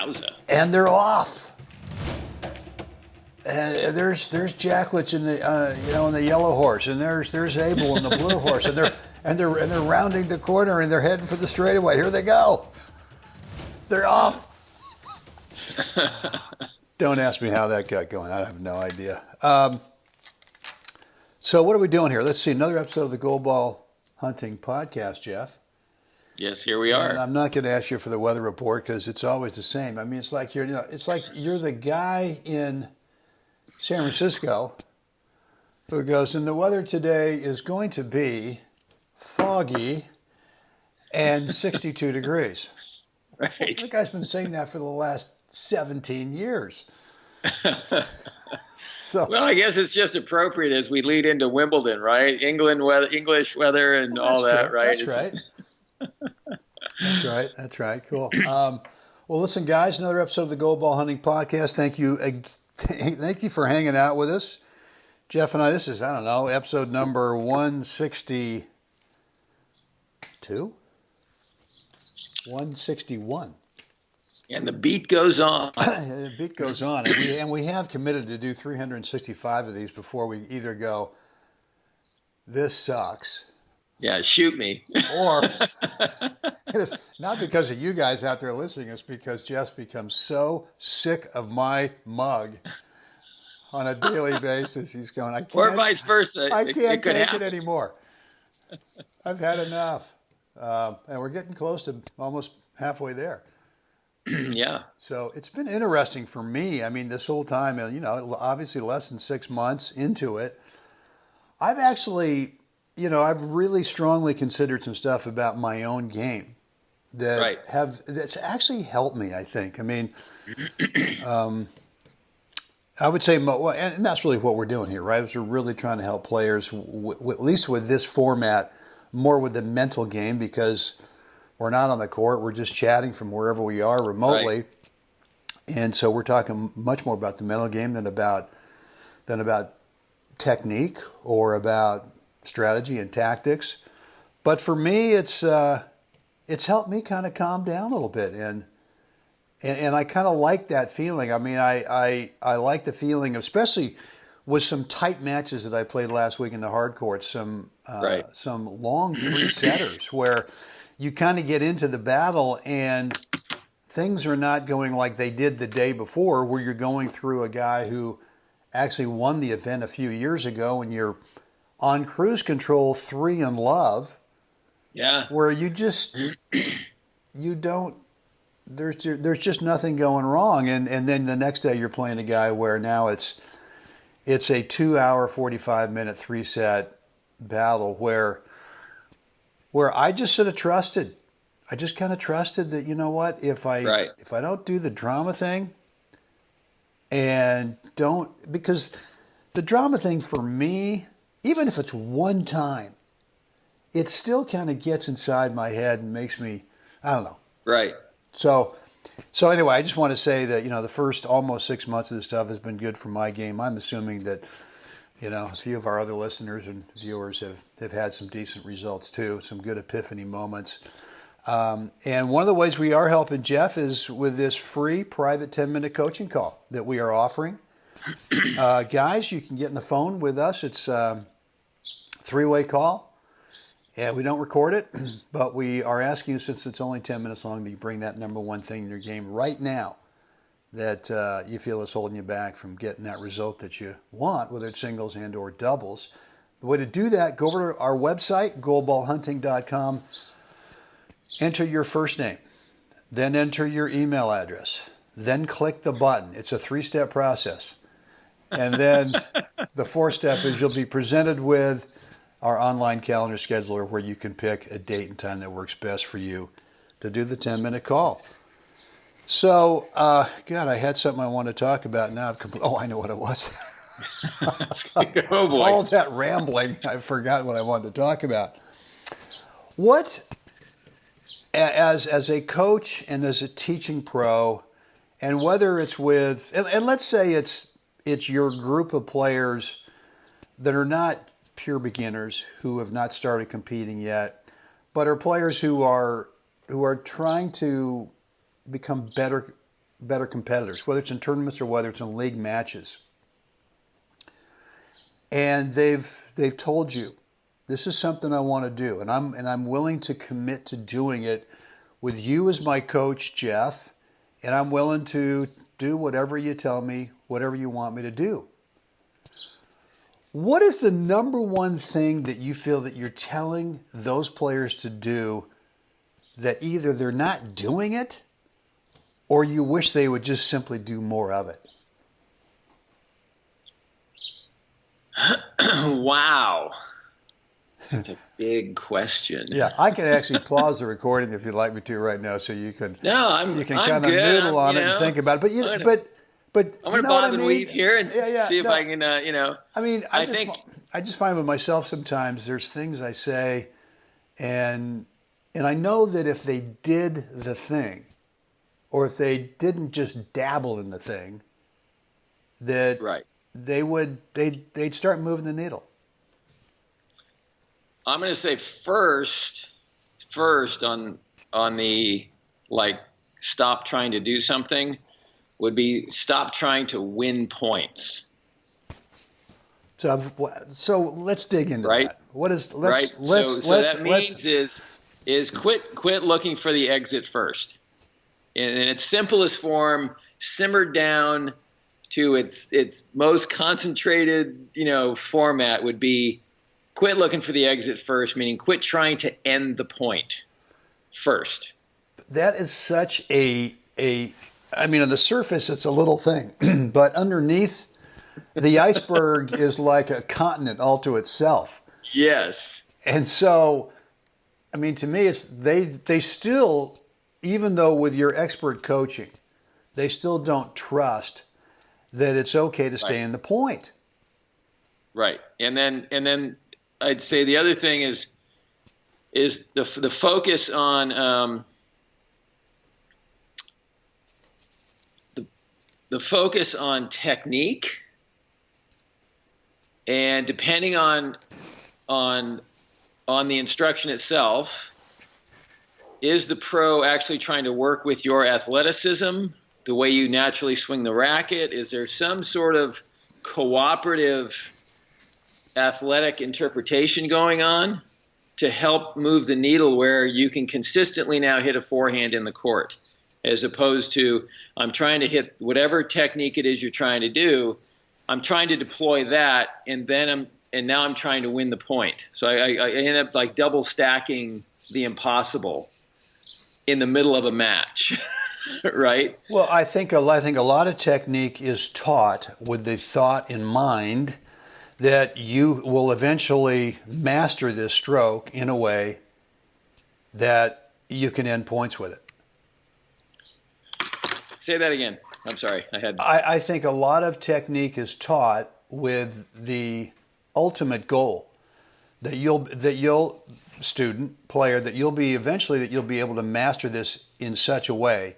Yowza. And they're off. And there's Jacklich in the in the yellow horse, and there's Abel in the blue horse, and they're rounding the corner and they're heading for the straightaway. Here they go. They're off. Don't ask me how that got going. I have no idea. So what are we doing here? Let's see, another episode of the Gold Ball Hunting Podcast, Jeff. Yes, here we are. And I'm not going to ask you for the weather report because it's always the same. I mean, it's like you're the guy in San Francisco who goes, and the weather today is going to be foggy and 62 degrees. Right. Well, that guy's been saying that for the last 17 years. So, well, I guess it's just appropriate as we lead into Wimbledon, right? English weather, and all that, true. right? That's right. That's right. Cool. Well, listen, guys, another episode of the Gold Ball Hunting Podcast. Thank you for hanging out with us. Jeff and I, this is, I don't know, episode number 162? 161. And the beat goes on. The beat goes on. And we have committed to do 365 of these before we either go, this sucks. Yeah, shoot me. Or, it's not because of you guys out there listening, it's because Jeff's become so sick of my mug on a daily basis. He's going, I can't. Or vice versa. I can't take happen. it anymore. I've had enough. And we're getting close to almost halfway there. Yeah. So it's been interesting for me. I mean, this whole time, obviously less than 6 months into it, I've actually, I've really strongly considered some stuff about my own game that's actually helped me, I think. I mean, I would say, and that's really what we're doing here, right? Is we're really trying to help players, at least with this format, more with the mental game, because we're not on the court. We're just chatting from wherever we are remotely. Right. And so we're talking much more about the mental game than about technique or about strategy and tactics. But for me, it's helped me kind of calm down a little bit. And I kind of like that feeling. I mean, I like the feeling, especially with some tight matches that I played last week in the hard courts, some long three-setters where you kind of get into the battle and things are not going like they did the day before, where you're going through a guy who actually won the event a few years ago and you're on cruise control, 3 in love. Yeah. Where there's just nothing going wrong. And then the next day you're playing a guy where now it's a 2-hour, 45-minute 3-set battle where I just sort of trusted. I just kind of trusted that, you know what, if I don't do the drama thing because the drama thing for me, even if it's one time, it still kind of gets inside my head and makes me, I don't know. Right. So anyway, I just want to say that, the first almost 6 months of this stuff has been good for my game. I'm assuming that, a few of our other listeners and viewers have had some decent results too, some good epiphany moments. And one of the ways we are helping Jeff is with this free private 10-minute coaching call that we are offering. Guys, you can get on the phone with us. It's a 3-way call. And we don't record it, but we are asking you, since it's only 10 minutes long, that you bring that number one thing in your game right now that you feel is holding you back from getting that result that you want, whether it's singles and or doubles. The way to do that, go over to our website, goldballhunting.com, enter your first name, then enter your email address, then click the button. It's a 3-step process. And then the 4th step is you'll be presented with our online calendar scheduler where you can pick a date and time that works best for you to do the 10-minute call. So, God, I had something I wanted to talk about. Now I know what it was. Oh, boy. All that rambling, I forgot what I wanted to talk about. What, as a coach and as a teaching pro, and whether it's with, and let's say it's your group of players that are not pure beginners who have not started competing yet, but are players who are trying to become better better competitors, whether it's in tournaments or whether it's in league matches. And they've told you, this is something I want to do, and I'm willing to commit to doing it with you as my coach, Jeff, and I'm willing to do whatever you tell me, whatever you want me to do. What is the number one thing that you feel that you're telling those players to do that either they're not doing it or you wish they would just simply do more of it? Wow. That's a big question. Yeah, I can actually pause the recording if you'd like me to right now, so you can. No, I'm kind of good. noodle on it and think about it. But I'm going to bob and weave here and see if I can, I mean, I think I just find with myself sometimes there's things I say, and I know that if they did the thing, or if they didn't just dabble in the thing, that right. they'd start moving the needle. I'm going to say first on the stop trying to do something would be stop trying to win points. So let's dig into right. that. What is So that means is quit looking for the exit first. In its simplest form, simmered down to its most concentrated, format would be quit looking for the exit first, meaning quit trying to end the point first. That is such I mean, on the surface, it's a little thing, but underneath, the iceberg is like a continent all to itself. Yes. And so, I mean, to me, it's they still, even though with your expert coaching, they still don't trust that it's okay to stay in the point. Right. And then I'd say the other thing is the focus on the focus on technique, and depending on the instruction itself, is the pro actually trying to work with your athleticism, the way you naturally swing the racket? Is there some sort of cooperative athletic interpretation going on to help move the needle where you can consistently now hit a forehand in the court, as opposed to I'm trying to hit whatever technique it is you're trying to do, I'm trying to deploy that, and now I'm trying to win the point. So I end up like double stacking the impossible in the middle of a match. Right? Well, I think a lot of technique is taught with the thought in mind that you will eventually master this stroke in a way that you can end points with it. Say that again. I'm sorry. I think a lot of technique is taught with the ultimate goal that you'll be able to master this in such a way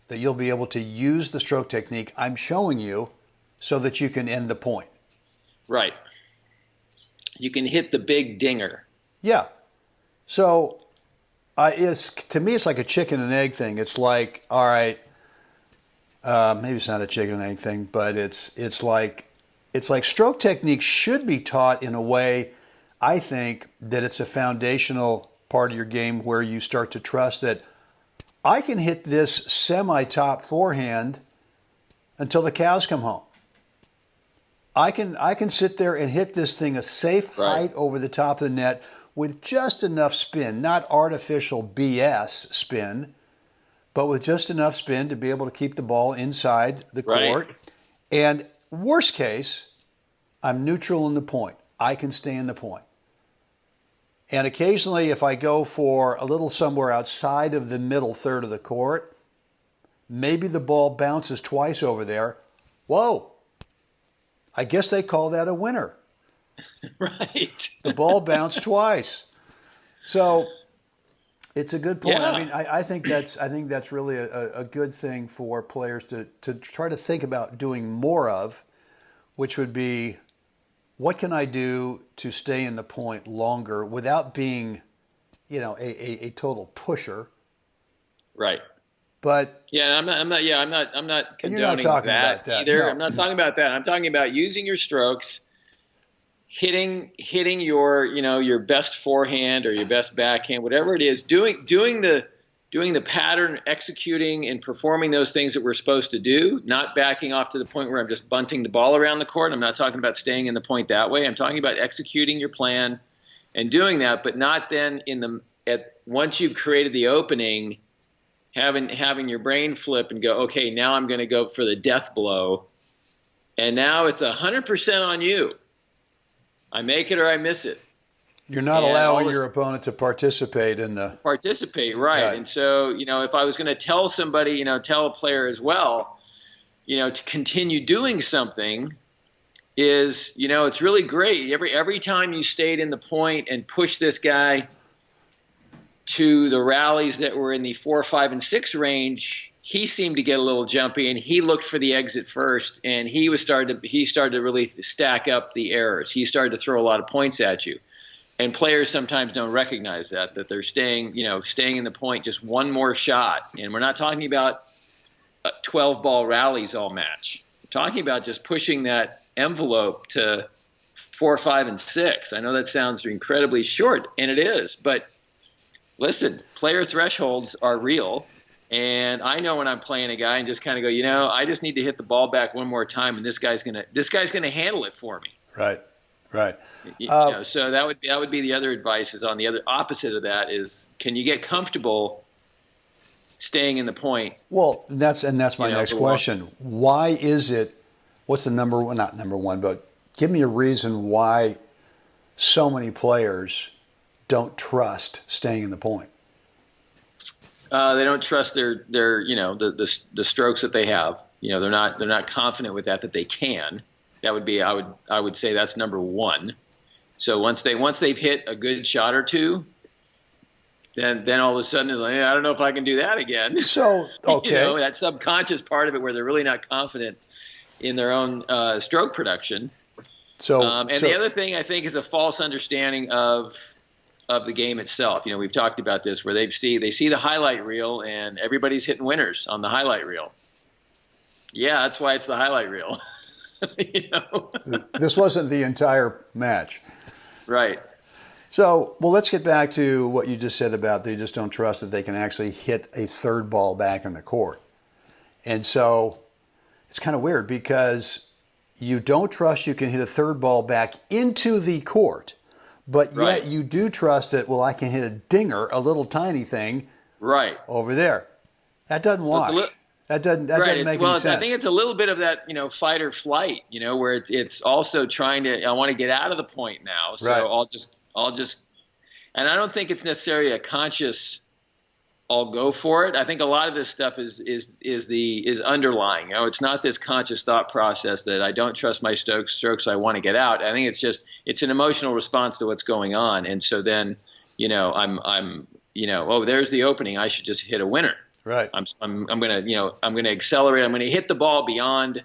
that you'll be able to use the stroke technique I'm showing you so that you can end the point. Right. You can hit the big dinger. Yeah. So to me, it's like a chicken and egg thing. It's like, all right, maybe it's not a chicken and egg thing, but it's like stroke technique should be taught in a way, I think, that it's a foundational part of your game where you start to trust that I can hit this semi-top forehand until the cows come home. I can sit there and hit this thing a safe height over the top of the net with just enough spin, not artificial BS spin, but with just enough spin to be able to keep the ball inside the court. And worst case, I'm neutral in the point. I can stay in the point. And occasionally, if I go for a little somewhere outside of the middle third of the court, maybe the ball bounces twice over there. Whoa. I guess they call that a winner. Right. The ball bounced twice. So it's a good point. Yeah. I mean, I think that's really a good thing for players to try to think about doing more of, which would be, what can I do to stay in the point longer without being, a total pusher? Right. But yeah, I'm not and you're not condoning talking that about that. either. No. I'm not talking about that. I'm talking about using your strokes, hitting your best forehand or your best backhand, whatever it is, doing the pattern, executing and performing those things that we're supposed to do, not backing off to the point where I'm just bunting the ball around the court. I'm not talking about staying in the point that way. I'm talking about executing your plan and doing that, but not then once you've created the opening, having your brain flip and go, okay, now I'm going to go for the death blow, and now it's 100% on you. I make it or I miss it. You're not allowing your opponent to participate in the right. And so, if I was going to tell somebody, tell a player as well, to continue doing something is, it's really great. Every time you stayed in the point and pushed this guy to the rallies that were in the 4, 5, and 6 range, he seemed to get a little jumpy, and he looked for the exit first, and he started to really stack up the errors. He started to throw a lot of points at you, and players sometimes don't recognize that they're staying in the point just one more shot. And we're not talking about 12-ball rallies all match. We're talking about just pushing that envelope to 4, 5, and 6. I know that sounds incredibly short, and it is, but listen, player thresholds are real. And I know when I'm playing a guy and just kind of go, I just need to hit the ball back one more time, and this guy's gonna handle it for me. Right. So that would be the other advice. Is on the other opposite of that is, can you get comfortable staying in the point? Well, that's my next question. Why is it? What's the number one? Not number one, but give me a reason why so many players don't trust staying in the point. They don't trust their the strokes that they have. They're not confident with that they can. That would be I would say that's number one. So once they've hit a good shot or two, then all of a sudden it's like, I don't know if I can do that again. So okay, that subconscious part of it where they're really not confident in their own stroke production. The other thing I think is a false understanding of the game itself. We've talked about this where they see the highlight reel and everybody's hitting winners on the highlight reel. Yeah, that's why it's the highlight reel. This wasn't the entire match. Right. So, let's get back to what you just said about they just don't trust that they can actually hit a third ball back in the court. And so it's kind of weird because you don't trust you can hit a third ball back into the court. But yet you do trust that, I can hit a dinger, a little tiny thing, over there. That doesn't wash. That doesn't make any sense. I think it's a little bit of that, fight or flight, where it's also trying to, I want to get out of the point now. So I'll just, and I don't think it's necessarily a conscious, I'll go for it. I think a lot of this stuff is underlying. It's not this conscious thought process that I don't trust my strokes. I want to get out. I think it's an emotional response to what's going on. And so then, I'm there's the opening. I should just hit a winner. Right. I'm gonna accelerate. I'm gonna hit the ball beyond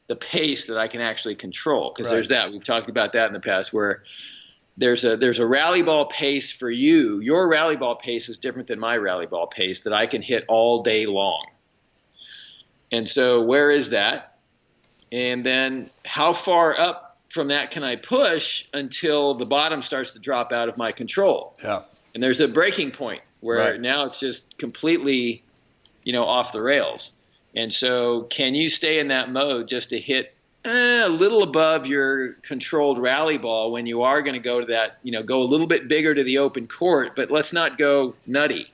the pace that I can actually control. Because there's that. We've talked about that in the past where there's a rally ball pace for you. Your rally ball pace is different than my rally ball pace that I can hit all day long. And so where is that? And then how far up from that can I push until the bottom starts to drop out of my control? Yeah. And there's a breaking point where now it's just completely, off the rails. And so can you stay in that mode just to hit a little above your controlled rally ball when you are going to go to that, go a little bit bigger to the open court, but let's not go nutty.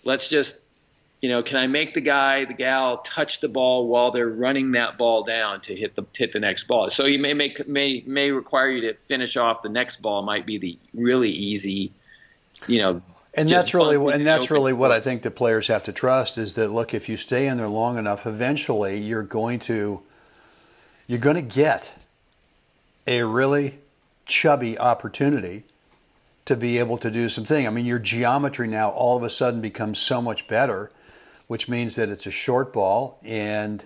Let's just, can I make the gal touch the ball while they're running that ball down to hit the next ball? So you may require you to finish off the next ball. Might be the really easy, And that's really what I think the players have to trust is that, look, if you stay in there long enough, eventually you're going to get a really chubby opportunity to be able to do something. I mean, your geometry now all of a sudden becomes so much better, which means that it's a short ball, and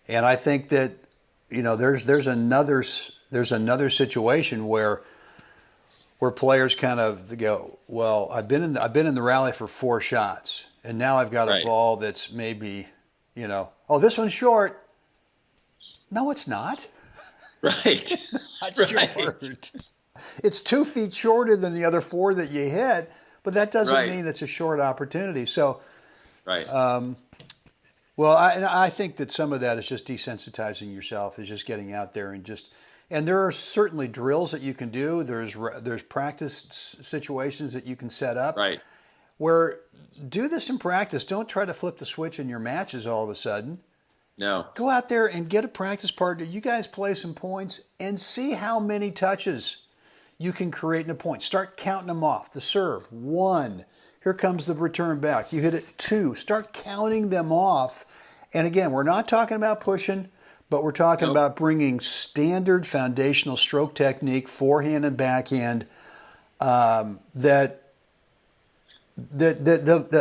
I think that there's another situation where players kind of go, well, I've been in the rally for 4 shots, And now I've got a Right. ball that's maybe, oh, this one's short. No, it's not. Right. It's not Right. short. It's 2 feet shorter than the other 4 that you hit, but that doesn't Right. mean it's a short opportunity. So, Right. well, I think that some of that is just desensitizing yourself, is just getting out there and there are certainly drills that you can do. There's practice situations that you can set up. Right. Where do this in practice. Don't try to flip the switch in your matches all of a sudden. No. Go out there and get a practice partner. You guys play some points and see how many touches you can create in a point. Start counting them off. The serve, 1. Here comes the return back. You hit it 2. Start counting them off. And again, we're not talking about pushing, but we're talking about bringing standard foundational stroke technique, forehand and backhand, that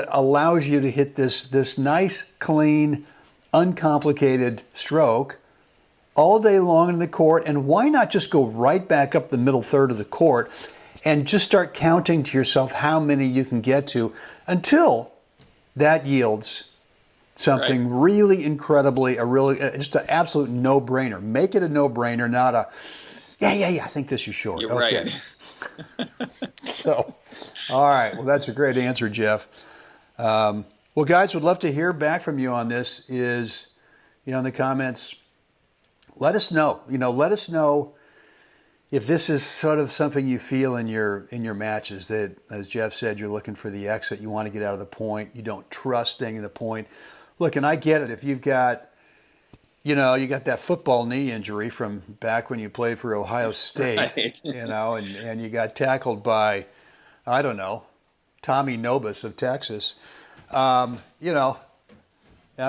allows you to hit this nice, clean, uncomplicated stroke all day long in the court. And why not just go right back up the middle third of the court and just start counting to yourself how many you can get to until that yields something really incredibly, just an absolute no-brainer. Make it a no-brainer, not a, I think this is short. You're okay. right. So, all right. Well, that's a great answer, Jeff. Well, guys, would love to hear back from you on this. In the comments, let us know. Let us know if this is sort of something you feel in your matches, that, as Jeff said, you're looking for the exit. You want to get out of the point. You don't trust staying in the point. Look, and I get it. If you've got, you got that football knee injury from back when you played for Ohio State, Right. and you got tackled by, I don't know, Tommy Nobis of Texas. I'm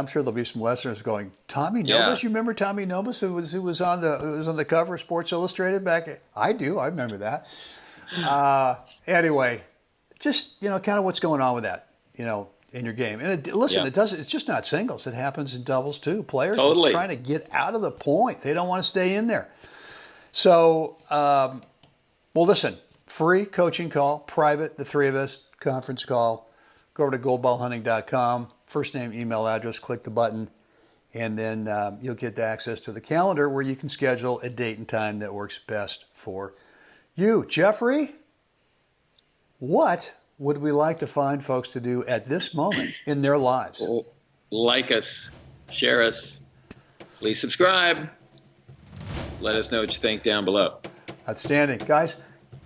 sure there'll be some Westerners going, Tommy Nobis? Yeah. You remember Tommy Nobis, who was on the cover of Sports Illustrated back? I do. I remember that. Anyway, just kind of what's going on with that, in your game. And it's just not singles. It happens in doubles too. Players Totally. are trying to get out of the point. They don't want to stay in there. So, well, listen, free coaching call, private, the 3 of us, conference call. Go over to goldballhunting.com, first name, email address, click the button, and then you'll get access to the calendar where you can schedule a date and time that works best for you. Jeffrey, what would we like to find folks to do at this moment in their lives? Like us, share us, please subscribe. Let us know what you think down below. Outstanding. Guys,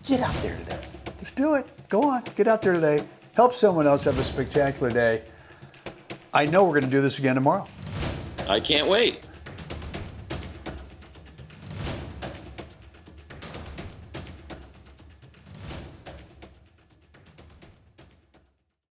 get out there today. Just do it. Go on. Get out there today. Help someone else have a spectacular day. I know we're going to do this again tomorrow. I can't wait.